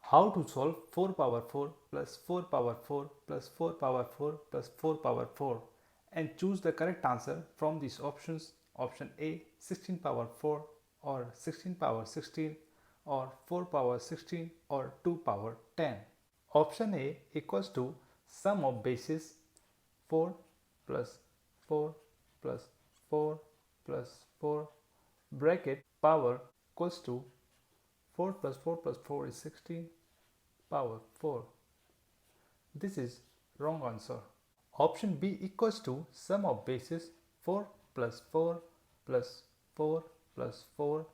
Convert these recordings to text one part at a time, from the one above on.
How to solve 4 power 4 plus 4 power 4 plus 4 power 4 plus 4 power 4 and choose the correct answer from these options. Option A 16 power 4 or 16 power 16 or 4 power 16 or 2 power 10. Option A equals to sum of bases 4 plus 4 plus 4 plus 4 bracket power equals to 4 plus 4 plus 4 is 16 power 4. This is wrong answer. Option B equals to sum of bases 4 plus 4 plus 4 plus 4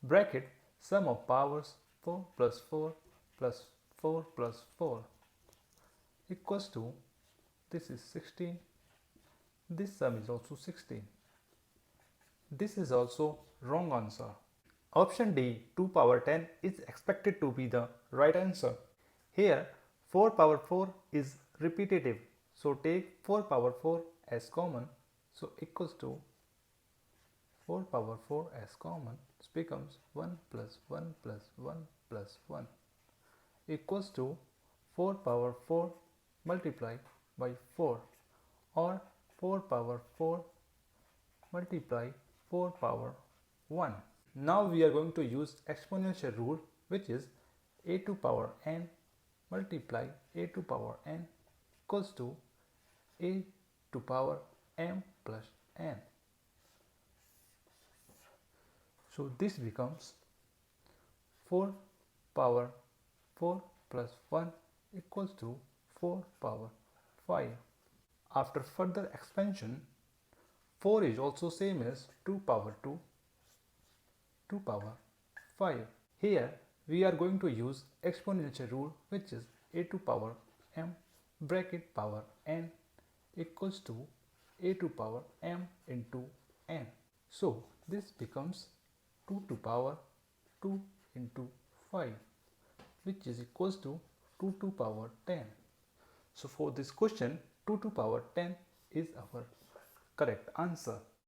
bracket sum of powers 4 plus 4 plus 4 plus 4 equals to, this is 16. This sum is also 16. This is also wrong answer. Option D 2 power 10 is expected to be the right answer. Here 4 power 4 is repetitive, so take 4 power 4 as common, so equals to 4 power 4 as common, this becomes 1 plus 1 plus 1 plus 1 equals to 4 power 4 multiplied by 4 or 4 power 4 multiply 4 power 1. Now we are going to use exponential rule, which is a to power n multiply a to power n equals to a to power m plus n. So this becomes 4 power 4 plus 1 equals to 4 power 5. After further expansion, 4 is also same as 2 power 2, 2 power 5. Here we are going to use exponential rule, which is a to power m bracket power n equals to a to power m into n. So this becomes 2 to power 2 into 5, which is equals to 2 to power 10. So for this question, 2 to power 10 is our correct answer.